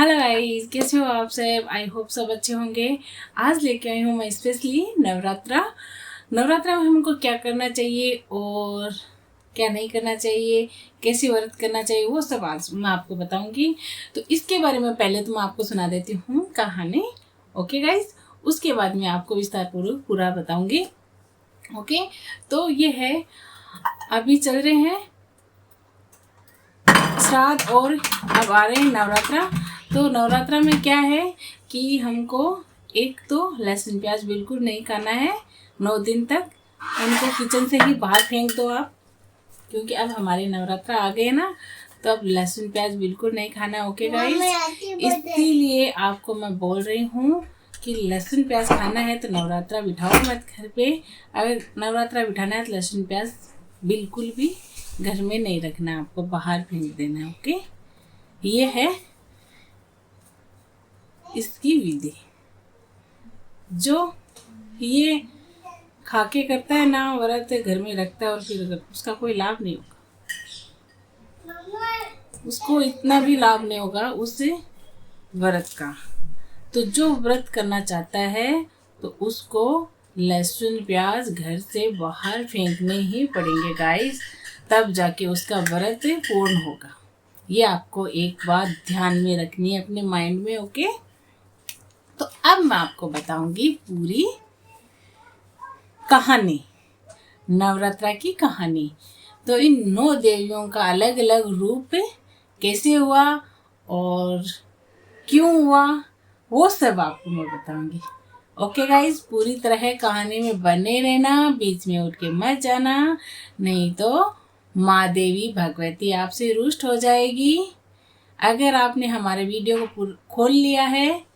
Hello guys, कैसे हो आप सब। आई होप सब अच्छे होंगे। आज लेके आई हूँ मैं स्पेशली नवरात्रा में हमको क्या करना चाहिए और क्या नहीं करना चाहिए, कैसे व्रत करना चाहिए, वो सब आज मैं आपको बताऊंगी। तो इसके बारे में पहले तो मैं आपको सुना देती हूँ कहानी। ओके गाइस, उसके बाद मैं आपको विस्तार पूर्वक पूरा बताऊंगी। ओके, तो ये है, अभी चल रहे हैं श्राद्ध और अब आ रहे हैं नवरात्रा। तो नवरात्रा में क्या है कि हमको एक तो लहसुन प्याज बिल्कुल नहीं खाना है 9 दिन तक। उनको किचन से ही बाहर फेंक दो आप, क्योंकि अब हमारे नवरात्रा आ गए ना, तो अब लहसुन प्याज बिल्कुल नहीं खाना। ओके गाइस, इसीलिए आपको मैं बोल रही हूँ कि लहसुन प्याज खाना है तो नवरात्रा बिठाओ मत घर पे। अगर नवरात्रा बिठाना है तो लहसुन प्याज बिल्कुल भी घर में नहीं रखना, आपको बाहर फेंक देना है। ओके, ये है इसकी विधि। जो ये खाके करता है ना व्रत, घर में रखता है और फिर उसका कोई लाभ नहीं होगा, उसको इतना भी लाभ नहीं होगा उस व्रत का। तो जो व्रत करना चाहता है तो उसको लहसुन प्याज घर से बाहर फेंकने ही पड़ेंगे गाइस, तब जाके उसका व्रत पूर्ण होगा। ये आपको एक बात ध्यान में रखनी है अपने माइंड में। ओके, तो अब मैं आपको बताऊंगी पूरी कहानी, नवरात्रा की कहानी। तो इन 9 देवियों का अलग अलग रूप कैसे हुआ और क्यों हुआ, वो सब आपको मैं बताऊंगी। ओके गाइस, पूरी तरह कहानी में बने रहना, बीच में उठ के मत जाना, नहीं तो माँ देवी भगवती आपसे रुष्ट हो जाएगी। अगर आपने हमारे वीडियो को खोल लिया है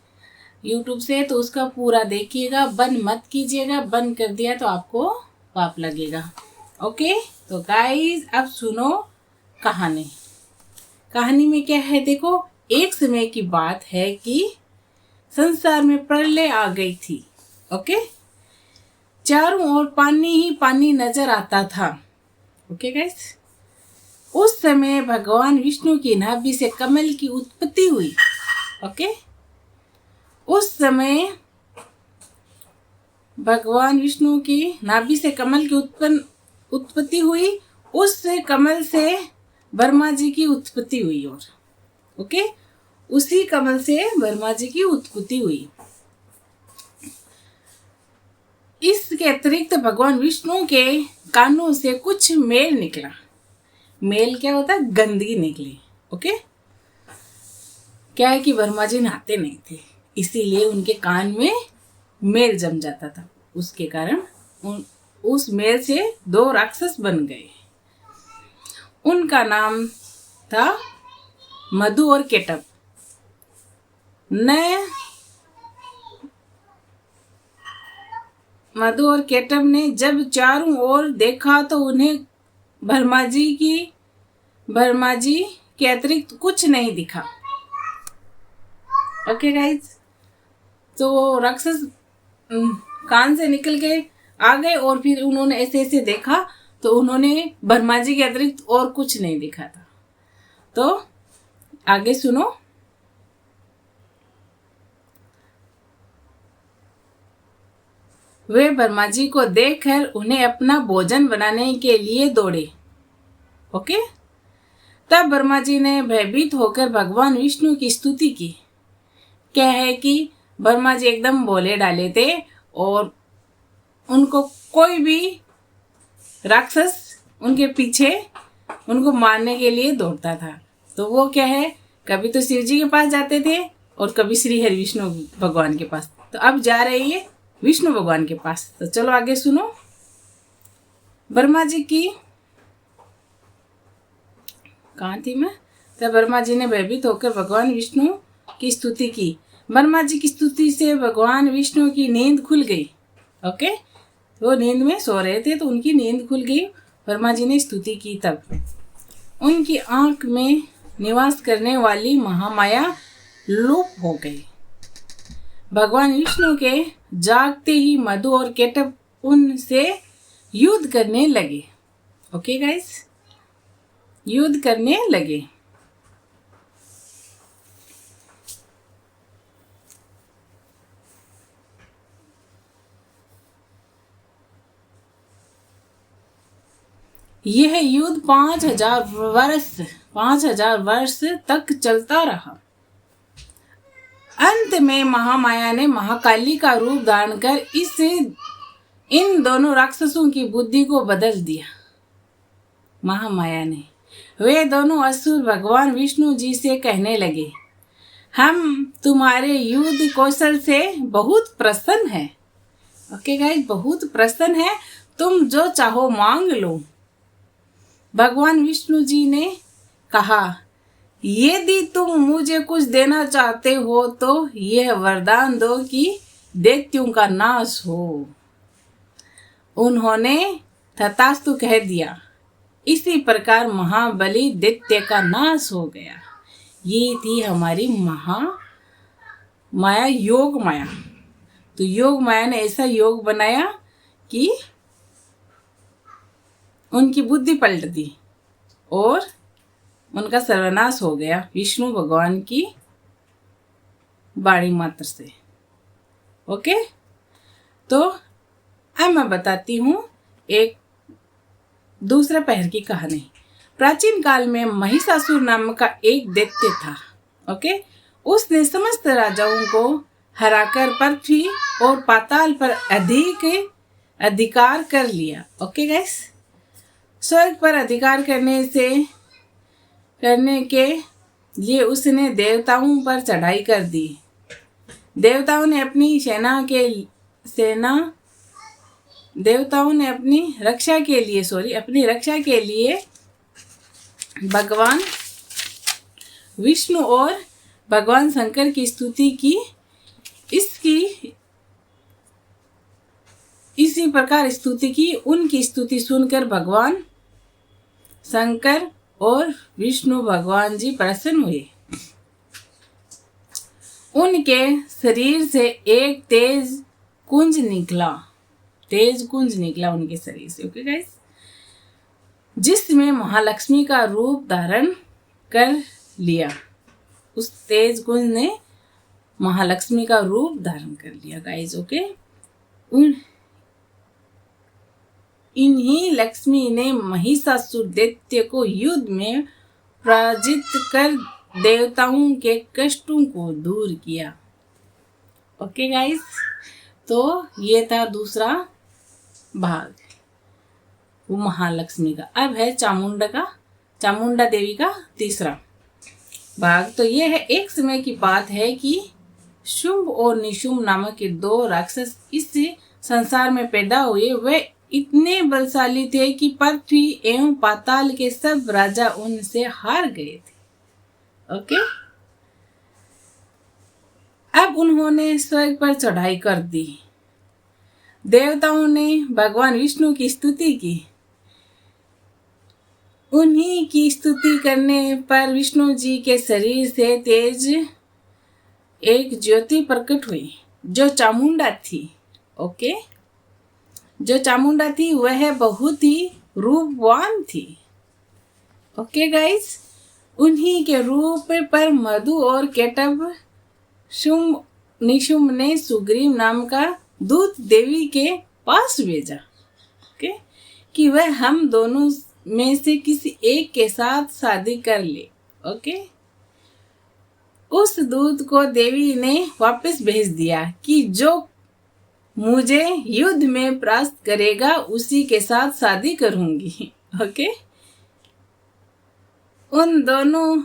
YouTube से तो उसका पूरा देखिएगा, बंद मत कीजिएगा। बंद कर दिया तो आपको पाप लगेगा। ओके, तो गाइस अब सुनो कहानी। कहानी में क्या है देखो। एक समय की बात है कि संसार में प्रलय आ गई थी। ओके, चारों ओर पानी ही पानी नजर आता था। ओके गाइस, उस समय भगवान विष्णु की नाभि से कमल की उत्पत्ति हुई। ओके, उस समय भगवान विष्णु की नाभि से कमल की उत्पत्ति हुई। उस कमल से ब्रह्मा जी की उत्पत्ति हुई। और ओके, उसी कमल से ब्रह्मा जी की उत्पत्ति हुई। इसके अतिरिक्त भगवान विष्णु के कानों से कुछ मेल निकला। मेल क्या होता है? गंदगी निकली। ओके, क्या है कि ब्रह्मा जी नहाते नहीं थे, इसीलिए उनके कान में मेल जम जाता था। उसके कारण उस मेल से 2 राक्षस बन गए। उनका नाम था मधु और केटव। मधु और केटव ने जब चारों ओर देखा तो उन्हें ब्रह्मा जी के अतिरिक्त कुछ नहीं दिखा। ओके गाइज, तो राक्षस कान से निकल के आ गए और फिर उन्होंने ऐसे ऐसे देखा तो उन्होंने ब्रह्मा जी के अतिरिक्त और कुछ नहीं दिखा था। तो आगे सुनो। वे ब्रह्मा जी को देखकर उन्हें अपना भोजन बनाने के लिए दौड़े। ओके, तब ब्रह्मा जी ने भयभीत होकर भगवान विष्णु की स्तुति की। क्या है कि ब्रह्मा जी एकदम भोले डाले थे और उनको कोई भी राक्षस उनके पीछे उनको मारने के लिए दौड़ता था। तो वो क्या है, कभी तो शिव जी के पास जाते थे और कभी श्री हरि विष्णु भगवान के पास। तो अब जा रहे हैं विष्णु भगवान के पास। तो चलो आगे सुनो। ब्रह्मा जी की कहाँ थी मैं? तब ब्रह्मा जी ने भयभीत होकर भगवान विष्णु की स्तुति की। ब्रह्मा जी की स्तुति से भगवान विष्णु की नींद खुल गई। ओके, वो नींद में सो रहे थे तो उनकी नींद खुल गई। ब्रह्मा जी ने स्तुति की, तब उनकी आंख में निवास करने वाली महामाया लुप हो गई। भगवान विष्णु के जागते ही मधु और केटव उनसे युद्ध करने लगे। ओके गाइस, युद्ध करने लगे। यह युद्ध 5,000 वर्ष तक चलता रहा। अंत में महामाया ने महाकाली का रूप धारण कर इन दोनों राक्षसों की बुद्धि को बदल दिया। महामाया ने, वे दोनों असुर भगवान विष्णु जी से कहने लगे, हम तुम्हारे युद्ध कौशल से बहुत प्रसन्न हैं। ओके गाइस, बहुत प्रसन्न है, तुम जो चाहो मांग लो। भगवान विष्णु जी ने कहा, यदि तुम मुझे कुछ देना चाहते हो तो यह वरदान दो कि दैत्यों का नाश हो। उन्होंने तथास्तु कह दिया। इसी प्रकार महाबली दैत्य का नाश हो गया। ये थी हमारी माया, योग माया। तो योग माया ने ऐसा योग बनाया कि उनकी बुद्धि पलट दी और उनका सर्वनाश हो गया विष्णु भगवान की वाणी मात्र से। ओके, तो अब मैं बताती हूँ एक दूसरे पहर की कहानी। प्राचीन काल में महिषासुर नाम का एक दैत्य था। ओके, उसने समस्त राजाओं को हराकर पृथ्वी और पाताल पर अधिकार कर लिया। ओके गाइस, स्वर्ग पर अधिकार करने के लिए उसने देवताओं पर चढ़ाई कर दी। देवताओं ने अपनी रक्षा के लिए भगवान विष्णु और भगवान शंकर की स्तुति की। इसी प्रकार स्तुति की। उनकी स्तुति सुनकर भगवान शंकर और विष्णु भगवान जी प्रसन्न हुए। उनके शरीर से एक तेज कुंज निकला उनके शरीर से। ओके गाइस, जिसमें महालक्ष्मी का रूप धारण कर लिया। उस तेज कुंज ने महालक्ष्मी का रूप धारण कर लिया गाइस। ओके, इन्हीं लक्ष्मी ने महिषासुर दैत्य को युद्ध में पराजित कर देवताओं के कष्टों को दूर किया। ओके गाइस, तो ये था दूसरा भाग वो महालक्ष्मी का। अब है चामुंडा देवी का तीसरा भाग। तो ये है, एक समय की बात है कि शुंभ और निशुंभ नामक के दो राक्षस इस संसार में पैदा हुए। वे इतने बलशाली थे कि पृथ्वी एवं पाताल के सब राजा उनसे हार गए थे। ओके, अब उन्होंने स्वर्ग पर चढ़ाई कर दी। देवताओं ने भगवान विष्णु की स्तुति की। उन्हीं की स्तुति करने पर विष्णु जी के शरीर से तेज एक ज्योति प्रकट हुई जो चामुंडा थी। ओके, जो चामुंडा थी वह बहुत ही रूपवान थी। ओके गाइस, उन्हीं के रूप पर मधु और केटव शुंभ निशुंभ ने सुग्रीव नाम का दूत देवी के पास भेजा। ओके, कि वह हम दोनों में से किसी एक के साथ शादी कर ले। ओके, उस दूत को देवी ने वापस भेज दिया कि जो मुझे युद्ध में परास्त करेगा उसी के साथ शादी करूंगी। ओके, उन दोनों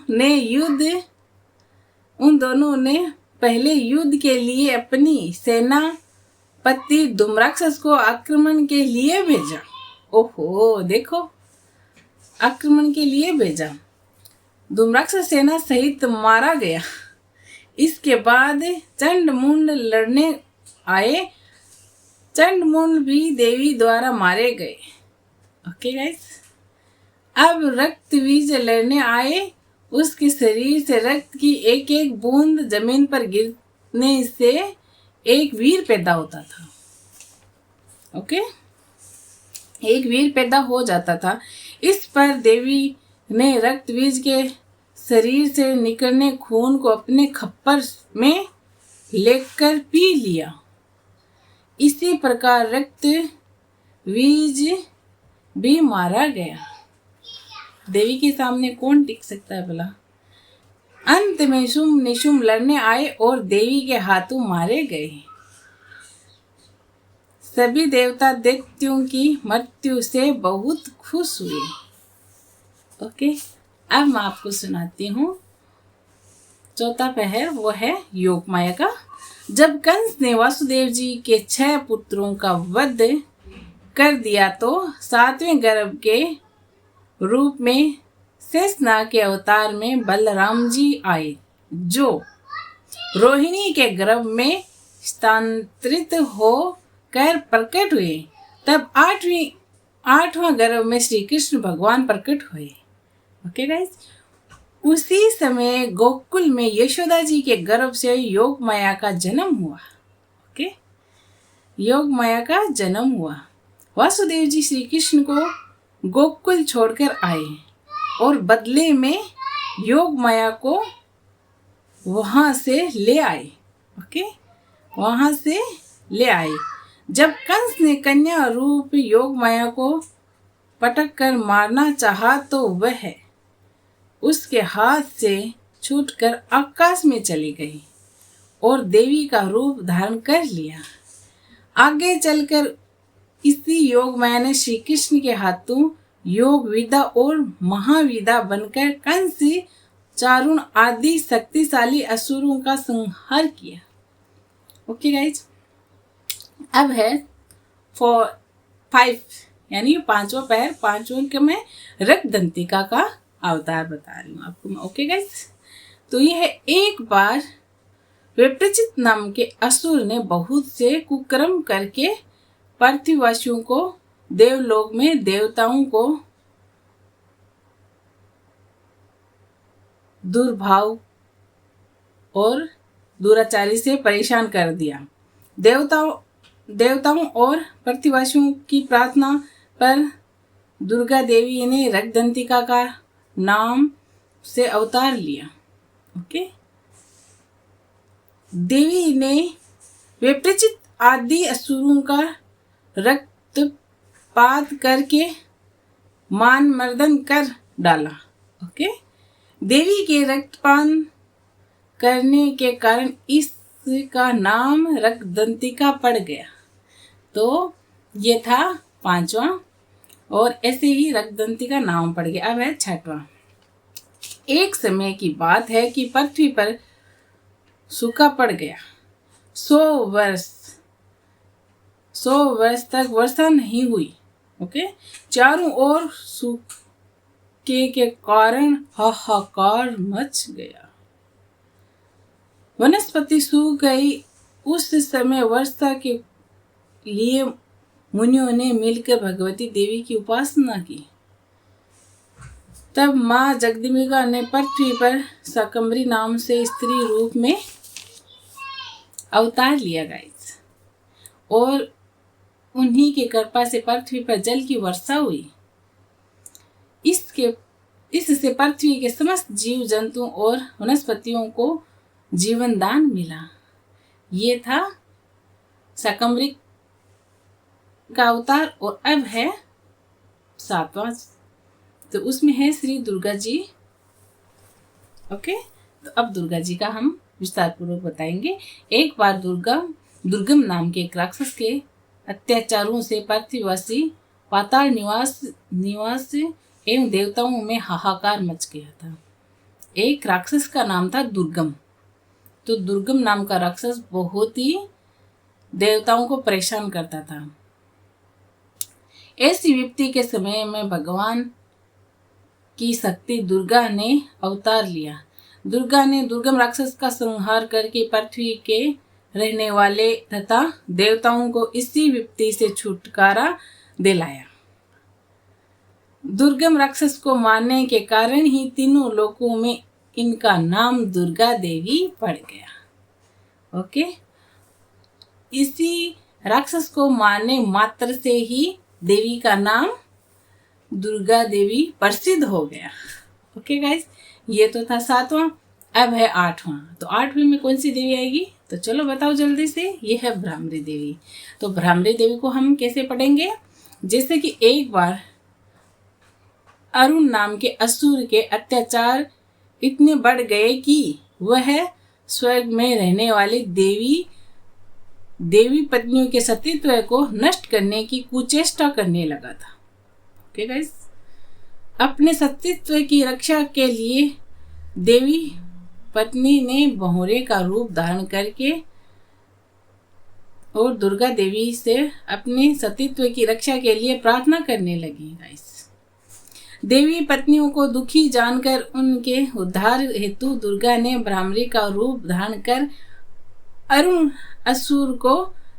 ने पहले युद्ध के लिए अपनी सेनापति धूम्राक्षस को आक्रमण के लिए भेजा। ओहो, देखो, आक्रमण के लिए भेजा। धूम्राक्षस सेना सहित मारा गया। इसके बाद चंडमुंड लड़ने आए। चंडमुंड भी देवी द्वारा मारे गए। ओके गाइस, अब रक्तबीज लड़ने आए। उसके शरीर से रक्त की एक एक बूंद जमीन पर गिरने से एक वीर पैदा होता था। ओके, एक वीर पैदा हो जाता था। इस पर देवी ने रक्तबीज के शरीर से निकलने खून को अपने खप्पर में लेकर पी लिया। इसी प्रकार रक्त बीज भी मारा गया। देवी के सामने कौन टिक सकता है भला। अंत में शुंभ निशुंभ लड़ने आए और देवी के हाथों मारे गए। सभी देवता दैत्यों की मृत्यु से बहुत खुश हुए। ओके, अब मैं आपको सुनाती हूँ चौथा पहर, वो है योग माया का। जब कंस ने वासुदेव जी के 6 पुत्रों का वध कर दिया तो 7वें गर्भ के रूप में शेषनाग के अवतार में बलराम जी आए, जो रोहिणी के गर्भ में स्थानांतरित होकर प्रकट हुए। तब 8वां गर्भ में श्री कृष्ण भगवान प्रकट हुए। ओके गाइस, उसी समय गोकुल में यशोदा जी के गर्भ से योग माया का जन्म हुआ। ओके, योग माया का जन्म हुआ। वासुदेव जी श्री कृष्ण को गोकुल छोड़कर आए और बदले में योग माया को वहां से ले आए। ओके, वहां से ले आए। जब कंस ने कन्या रूप योग माया को पटक कर मारना चाहा तो वह उसके हाथ से छूटकर आकाश में चली गई और देवी का रूप धारण कर लिया। आगे चलकर इसी योग माया ने श्री कृष्ण के हाथों योग विद्या और महाविद्या बनकर कंस चारुण आदि शक्तिशाली असुरों का संहार किया। ओके गाइज, अब है 5 यानी 5वां पहर। 5वें के मैं रक्तदंतिका का अवतार बता रही हूँ आपको मैं। ओके गाइज, तो यह एक बार विप्रचित नाम के असुर ने बहुत से कुकर्म करके पृथ्वीवासियों को देवलोक में देवताओं को दुर्भाव और दुराचारी से परेशान कर दिया। देवताओं और पृथ्वीवासियों की प्रार्थना पर दुर्गा देवी ने रक्तदंतिका का नाम से अवतार लिया। ओके, देवी ने विप्रचित आदि असुरों का रक्तपात करके मान मर्दन कर डाला। ओके, देवी के रक्तपान करने के कारण इसका नाम रक्तदंतिका पड़ गया। तो ये था 5वां और ऐसे ही रक्तदंतिका नाम पड़ गया। अब है 6वां। एक समय की बात है कि पृथ्वी पर सूखा पड़ गया। 100 वर्ष तक वर्षा नहीं हुई। ओके, चारों ओर सूखे के कारण हाहाकार मच गया। वनस्पति सूख गई। उस समय वर्षा के लिए मुनियों ने मिलकर भगवती देवी की उपासना की। तब माँ जगदम्बिका ने पृथ्वी पर शाकंभरी नाम से स्त्री रूप में अवतार लिया गाइस, और उन्हीं के कृपा से पृथ्वी पर जल की वर्षा हुई। इससे पृथ्वी के समस्त जीव जंतुओं और वनस्पतियों को जीवन दान मिला। ये था शाकंभरी का अवतार। और अब है 7वां, तो उसमें है श्री दुर्गा जी। ओके, तो अब दुर्गा जी का हम विस्तार पूर्वक बताएंगे। एक बार दुर्गम नाम के एक राक्षस के अत्याचारों से पृथ्वीवासी पाताल निवास एवं देवताओं में हाहाकार मच गया था। एक राक्षस का नाम था दुर्गम। तो दुर्गम नाम का राक्षस बहुत ही देवताओं को परेशान करता था। ऐसी विपत्ति के समय में भगवान की शक्ति दुर्गा ने अवतार लिया। दुर्गा ने दुर्गम राक्षस का संहार करके पृथ्वी के रहने वाले तथा देवताओं को इसी विपत्ति से छुटकारा दिलाया। दुर्गम राक्षस को मारने के कारण ही तीनों लोकों में इनका नाम दुर्गा देवी पड़ गया। ओके, इसी राक्षस को मारने मात्र से ही देवी का नाम दुर्गा देवी प्रसिद्ध हो गया। ओके गाइस, ये तो था 7वां। अब है 8वां। तो 8वें में कौन सी देवी आएगी, तो चलो बताओ जल्दी से। ये है भ्रामरी देवी। तो भ्रामरी देवी को हम कैसे पढ़ेंगे, जैसे कि एक बार अरुण नाम के असुर के अत्याचार इतने बढ़ गए कि वह स्वर्ग में रहने वाली देवी पत्नियों के सतीत्व को नष्ट करने की कुचेष्टा करने लगा था। ओके गाइस, अपने सतीत्व की रक्षा के लिए देवी पत्नी ने बहुरे का रूप धारण करके और दुर्गा देवी से अपने सतीत्व की रक्षा के लिए प्रार्थना करने लगी। गाइस, देवी पत्नियों को दुखी जानकर उनके उद्धार हेतु दुर्गा ने भ्रामरी का रूप धारण कर अरुण असुर को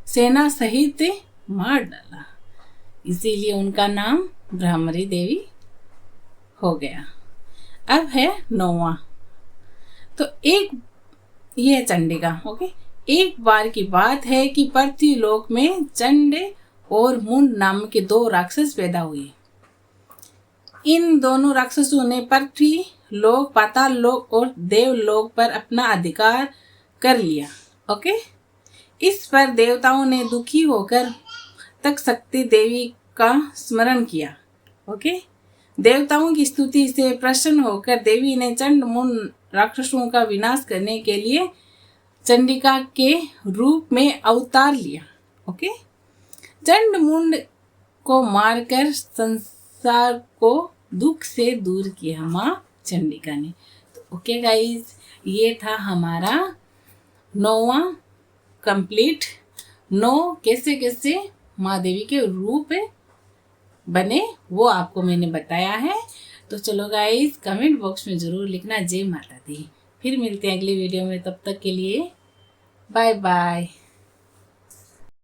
सेना सहित मार डाला। इसीलिए उनका नाम भ्रामरी देवी हो गया। अब है 9वां। तो ये चंडिका। ओके, एक बार की बात है कि पृथ्वीलोक में चंड और मुंड नाम के 2 राक्षस पैदा हुए। इन दोनों राक्षसों ने पृथ्वी लोक, पाताल लोक और देवलोक पर अपना अधिकार कर लिया। ओके, इस पर देवताओं ने दुखी होकर तक शक्ति देवी का स्मरण किया। ओके, देवताओं की स्तुति से प्रसन्न होकर देवी ने चंड मुंड राक्षसों का विनाश करने के लिए चंडिका के रूप में अवतार लिया। ओके, चंड मुंड को मारकर संसार को दुख से दूर किया माँ चंडिका ने। तो ओके गाइज, ये था हमारा 9वां कंप्लीट। 9 कैसे कैसे माँ देवी के रूप बने वो आपको मैंने बताया है। तो चलो गाइज, कमेंट बॉक्स में ज़रूर लिखना जय माता दी। फिर मिलते हैं अगली वीडियो में, तब तक के लिए बाय बाय।